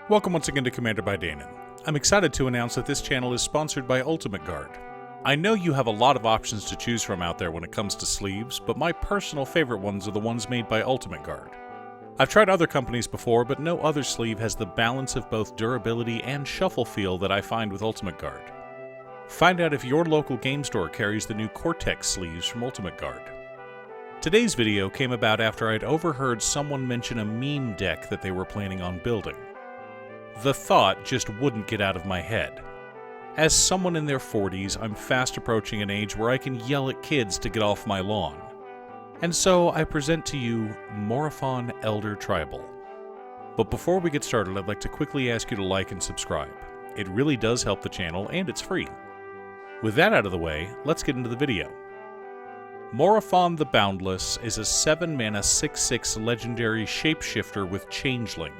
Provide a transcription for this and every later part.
Welcome once again to Commander by Danon. I'm excited to announce that this channel is sponsored by Ultimate Guard. I know you have a lot of options to choose from out there when it comes to sleeves, but my personal favorite ones are the ones made by Ultimate Guard. I've tried other companies before, but no other sleeve has the balance of both durability and shuffle feel that I find with Ultimate Guard. Find out if your local game store carries the new Cortex sleeves from Ultimate Guard. Today's video came about after I'd overheard someone mention a meme deck that they were planning on building. The thought just wouldn't get out of my head. As someone in their 40s, I'm fast approaching an age where I can yell at kids to get off my lawn. And so I present to you Morophon Elder Tribal. But before we get started, I'd like to quickly ask you to like and subscribe. It really does help the channel, and it's free. With that out of the way, let's get into the video. Morophon the Boundless is a 7-mana 6/6 legendary shapeshifter with Changeling.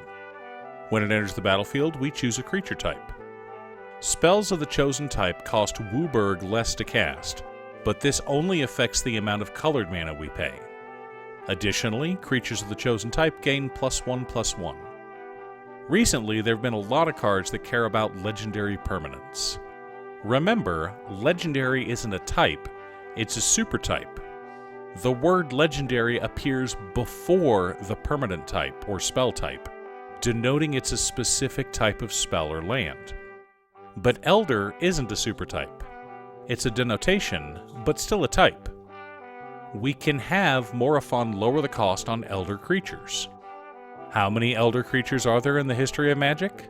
When it enters the battlefield, we choose a creature type. Spells of the chosen type cost WUBRG less to cast, but this only affects the amount of colored mana we pay. Additionally, creatures of the chosen type gain +1/+1. Recently, there have been a lot of cards that care about legendary permanence. Remember, legendary isn't a type, it's a super type. The word legendary appears before the permanent type or spell type, denoting it's a specific type of spell or land. But Elder isn't a super type. It's a denotation, but still a type. We can have Morophon lower the cost on Elder creatures. How many Elder creatures are there in the history of Magic?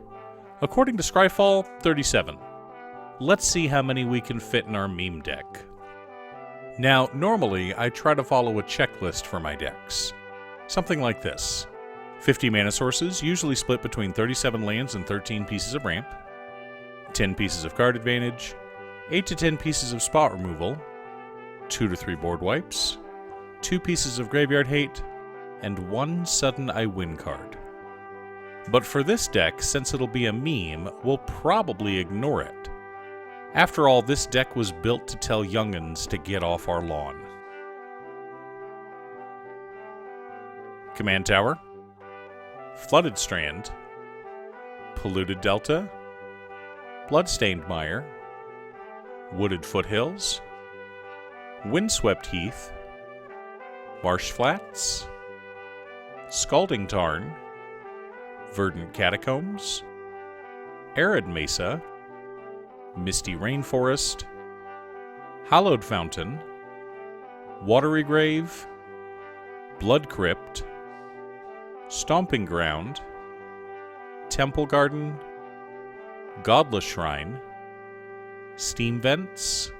According to Scryfall, 37. Let's see how many we can fit in our meme deck. Now, normally, I try to follow a checklist for my decks. Something like this. 50 mana sources, usually split between 37 lands and 13 pieces of ramp, 10 pieces of card advantage, 8 to 10 pieces of spot removal, 2 to 3 board wipes, 2 pieces of graveyard hate, and 1 sudden I win card. But for this deck, since it'll be a meme, we'll probably ignore it. After all, this deck was built to tell young'uns to get off our lawn. Command Tower, Flooded Strand, Polluted Delta, Bloodstained Mire, Wooded Foothills, Windswept Heath, Marsh Flats, Scalding Tarn, Verdant Catacombs, Arid Mesa, Misty Rainforest, Hallowed Fountain, Watery Grave, Blood Crypt, Stomping Ground, Temple Garden, Godless Shrine, Steam Vents,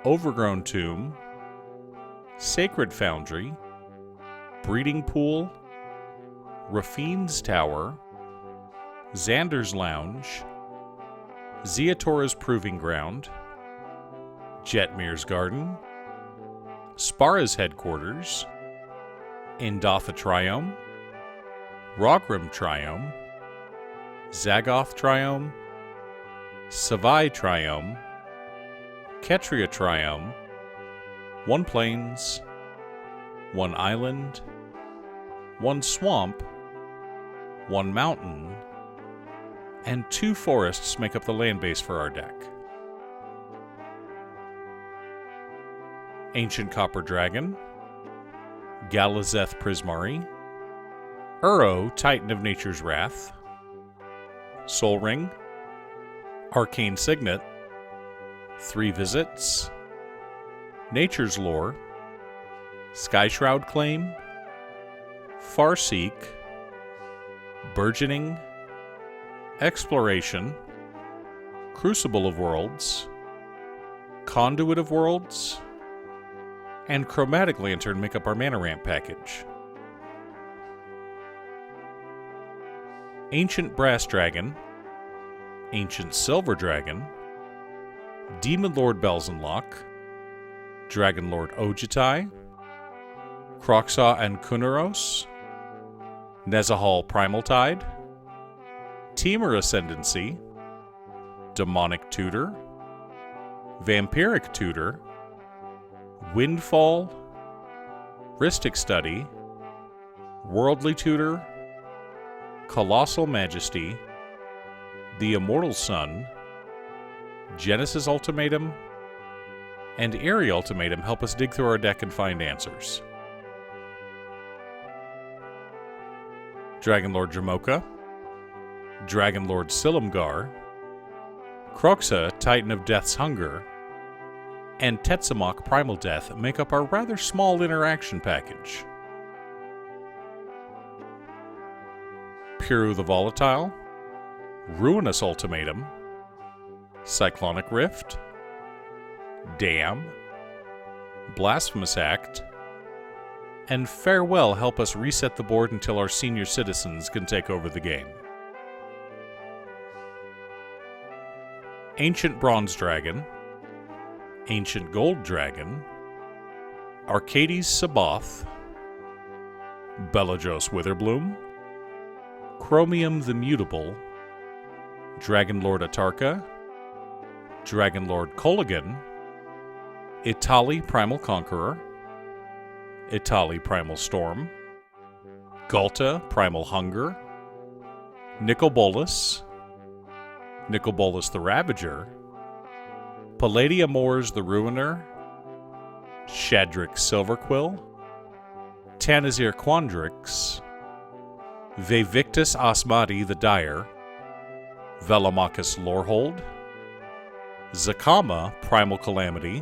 Overgrown Tomb, Sacred Foundry, Breeding Pool, Rafine's Tower, Xander's Lounge, Ziatora's Proving Ground, Jetmir's Garden, Spara's Headquarters, Indatha Triome, Rogram Triome, Zagoth Triome, Savai Triome, Ketria Triome, 1 Plains, 1 Island, 1 Swamp, 1 Mountain, and 2 forests make up the land base for our deck. Ancient Copper Dragon, Galazeth Prismari, Uro, Titan of Nature's Wrath, Sol Ring, Arcane Signet, 3 Visits, Nature's Lore, Skyshroud Claim, Farseek, Burgeoning, Exploration, Crucible of Worlds, Conduit of Worlds, and Chromatic Lantern make up our mana ramp package. Ancient Brass Dragon, Ancient Silver Dragon, Demon Lord Belzenlock, Dragon Lord Ojutai, Kroxa and Kunaros, Nezahal Primal Tide, Temur Ascendancy, Demonic Tutor, Vampiric Tutor, Windfall, Rhystic Study, Worldly Tutor, Colossal Majesty, the Immortal Sun, Genesis Ultimatum, and Eerie Ultimatum help us dig through our deck and find answers. Dragonlord Jamoka, Dragonlord Silumgar, Kroxa, Titan of Death's Hunger, and Tetsamok Primal Death make up our rather small interaction package. Piru the Volatile, Ruinous Ultimatum, Cyclonic Rift, Dam, Blasphemous Act, and Farewell help us reset the board until our senior citizens can take over the game. Ancient Bronze Dragon, Ancient Gold Dragon, Arcades Saboth, Belagos Witherbloom, Chromium the Mutable, Dragonlord Atarka, Dragonlord Kolaghan, Itali Primal Conqueror, Itali Primal Storm, Galta Primal Hunger, Nicol Bolas the Ravager, Palladia Mors the Ruiner, Shadrick Silverquill, Tanazir Quandrix, Vevictus Asmadi the Dire, Velamachus Lorehold, Zakama Primal Calamity,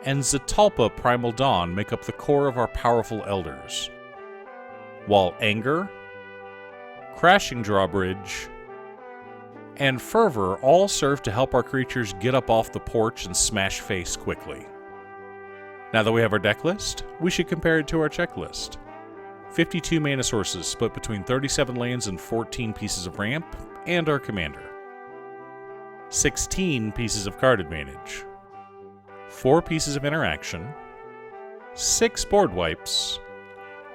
and Zatalpa Primal Dawn make up the core of our powerful elders, while Anger, Crashing Drawbridge, and Fervor all serve to help our creatures get up off the porch and smash face quickly. Now that we have our deck list, we should compare it to our checklist. 52 mana sources split between 37 lands and 14 pieces of ramp, and our commander. 16 pieces of card advantage, 4 pieces of interaction, 6 board wipes,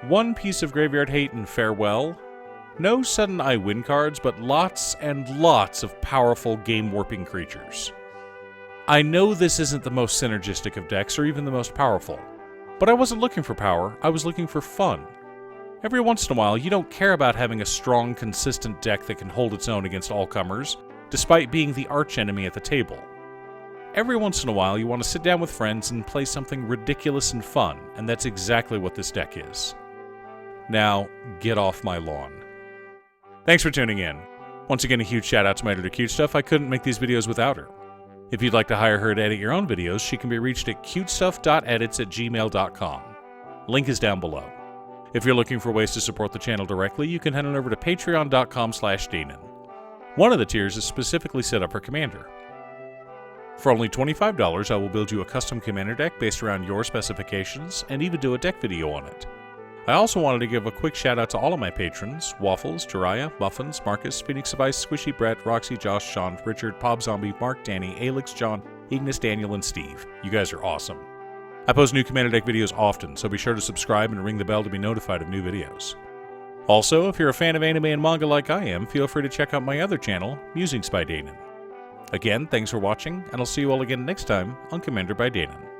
1 piece of graveyard hate and Farewell, no sudden I win cards, but lots and lots of powerful game-warping creatures. I know this isn't the most synergistic of decks or even the most powerful, but I wasn't looking for power, I was looking for fun. Every once in a while, you don't care about having a strong, consistent deck that can hold its own against all comers, despite being the archenemy at the table. Every once in a while, you want to sit down with friends and play something ridiculous and fun, and that's exactly what this deck is. Now, get off my lawn. Thanks for tuning in. Once again, a huge shout out to my editor Cutestuff. I couldn't make these videos without her. If you'd like to hire her to edit your own videos, she can be reached at cutestuff.edits@gmail.com. Link is down below. If you're looking for ways to support the channel directly, you can head on over to patreon.com/Danon. One of the tiers is specifically set up for Commander. For only $25, I will build you a custom Commander deck based around your specifications, and even do a deck video on it. I also wanted to give a quick shout out to all of my patrons: Waffles, Jiraiya, Muffins, Marcus, Phoenix of Ice, Squishy, Brett, Roxy, Josh, Sean, Richard, Pob Zombie, Mark, Danny, Alex, John, Ignis, Daniel, and Steve. You guys are awesome. I post new Commander deck videos often, so be sure to subscribe and ring the bell to be notified of new videos. Also, if you're a fan of anime and manga like I am, feel free to check out my other channel, Musings by Danon. Again, thanks for watching, and I'll see you all again next time on Commander by Danon.